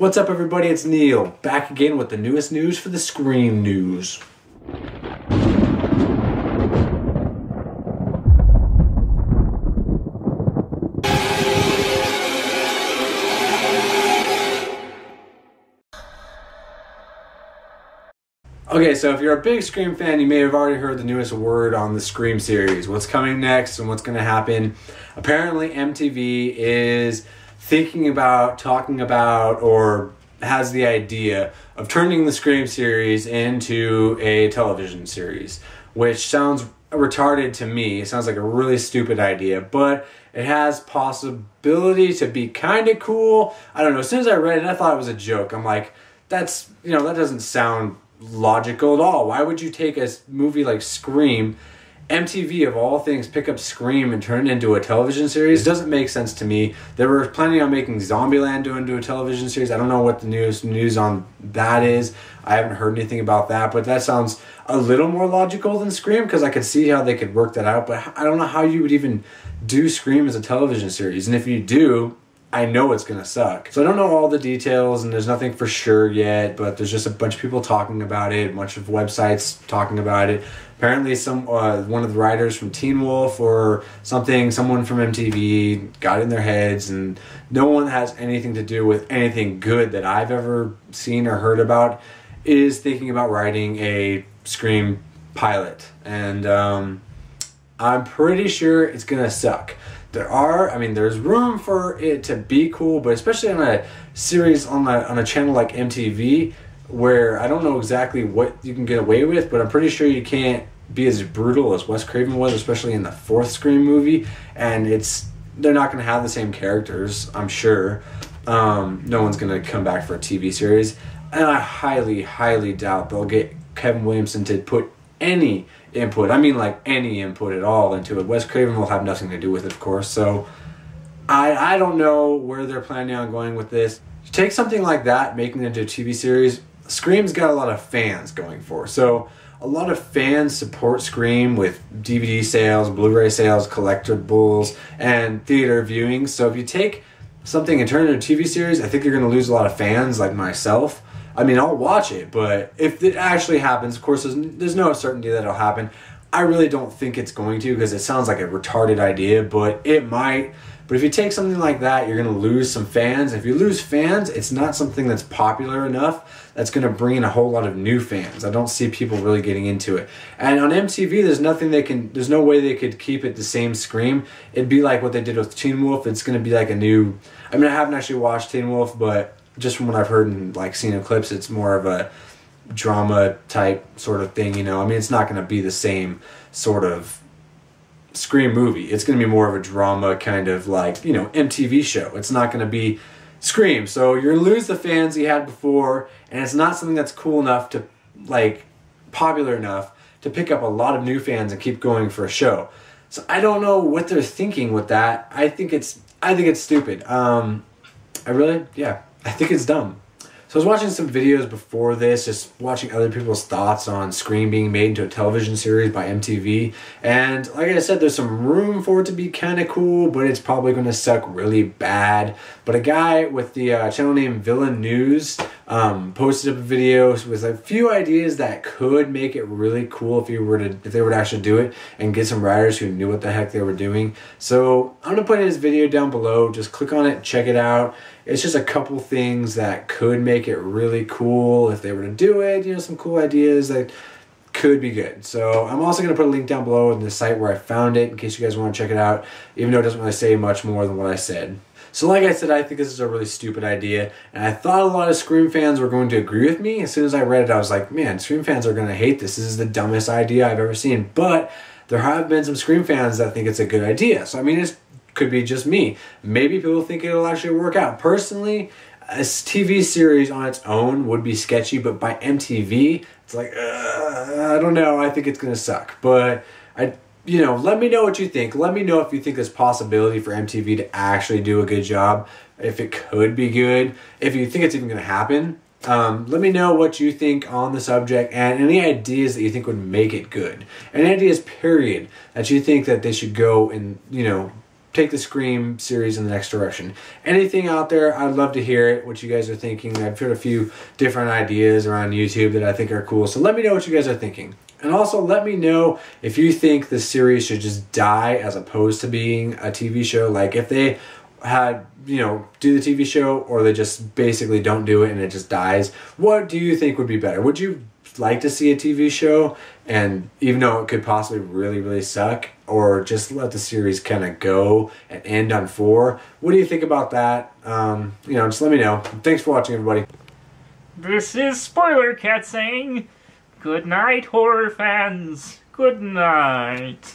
What's up everybody, it's Neil, back again with the newest news for the Scream News. Okay, so if you're a big Scream fan, you may have already heard the newest word on the Scream series. What's coming next and what's going to happen. Apparently MTV is thinking about, talking about, or has the idea of turning the Scream series into a television series, which sounds retarded to me. It sounds like a really stupid idea, but it has possibility to be kind of cool. I don't know, as soon as I read it, I thought it was a joke. I'm like, that doesn't sound logical at all. Why would you take a movie like Scream, MTV of all things, pick up Scream and turn it into a television series? It doesn't make sense to me. They were planning on making Zombieland into a television series. I don't know what the news on that is. I haven't heard anything about that, but that sounds a little more logical than Scream, because I could see how they could work that out, but I don't know how you would even do Scream as a television series. And if you do, I know it's gonna suck. So I don't know all the details, and there's nothing for sure yet, but there's just a bunch of people talking about it, a bunch of websites talking about it. Apparently one of the writers from Teen Wolf or someone from MTV got in their heads, and no one that has anything to do with anything good that I've ever seen or heard about is thinking about writing a Scream pilot. And I'm pretty sure it's gonna suck. There's room for it to be cool, but especially on a series on a channel like MTV, where I don't know exactly what you can get away with, but I'm pretty sure you can't be as brutal as Wes Craven was, especially in the fourth Scream movie, and they're not going to have the same characters, I'm sure. No one's going to come back for a TV series, and I highly, highly doubt they'll get Kevin Williamson to put any input, any input at all into it. Wes Craven will have nothing to do with it, of course, so I don't know where they're planning on going with this. To take something like that, making it into a TV series, Scream's got a lot of fans going for it. So a lot of fans support Scream with DVD sales, Blu-ray sales, collectibles, and theater viewings. So if you take something and turn it into a TV series, I think you're going to lose a lot of fans like myself. I'll watch it, but if it actually happens, of course, there's no certainty that it'll happen. I really don't think it's going to, because it sounds like a retarded idea, but it might. But if you take something like that, you're going to lose some fans. If you lose fans, it's not something that's popular enough that's going to bring in a whole lot of new fans. I don't see people really getting into it. And on MTV, there's no way they could keep it the same Scream. It'd be like what they did with Teen Wolf. It's going to be like a new, I haven't actually watched Teen Wolf, but just from what I've heard and seen in clips, it's more of a drama type sort of thing, it's not going to be the same sort of Scream movie. It's going to be more of a drama kind of MTV show. It's not going to be Scream. So you're going to lose the fans you had before, and it's not something that's cool enough to, popular enough to pick up a lot of new fans and keep going for a show. So I don't know what they're thinking with that. I think it's stupid. I think it's dumb. So I was watching some videos before this, just watching other people's thoughts on Scream being made into a television series by MTV. And like I said, there's some room for it to be kind of cool, but it's probably going to suck really bad. But a guy with the channel name VillianNews posted up a video with a few ideas that could make it really cool if they were to actually do it and get some writers who knew what the heck they were doing. So I'm going to put his video down below. Just click on it, check it out. It's just a couple things that could make it really cool if they were to do it. Some cool ideas that could be good. So I'm also going to put a link down below in the site where I found it in case you guys want to check it out, even though it doesn't really say much more than what I said. So like I said, I think this is a really stupid idea, and I thought a lot of Scream fans were going to agree with me. As soon as I read it, I was like, man, Scream fans are going to hate this. This is the dumbest idea I've ever seen. But there have been some Scream fans that think it's a good idea. So it could be just me. Maybe people think it'll actually work out. Personally, a TV series on its own would be sketchy, but by MTV, it's I don't know. I think it's going to suck. But let me know what you think. Let me know if you think there's possibility for MTV to actually do a good job, if it could be good, if you think it's even going to happen. Let me know what you think on the subject and any ideas that you think would make it good. Any ideas, period, that you think that they should go and, take the Scream series in the next direction. Anything out there, I'd love to hear it, what you guys are thinking. I've heard a few different ideas around YouTube that I think are cool, so let me know what you guys are thinking. And also let me know if you think the series should just die as opposed to being a TV show. Like if they had, you know, do the TV show, or they just basically don't do it and it just dies. What do you think would be better? Would you like to see a TV show, and even though it could possibly really suck, or just let the series kind of go and end on 4? What do you think about that? You know, just let me know. Thanks for watching, everybody. This is Spoiler Cat saying, good night, horror fans. Good night.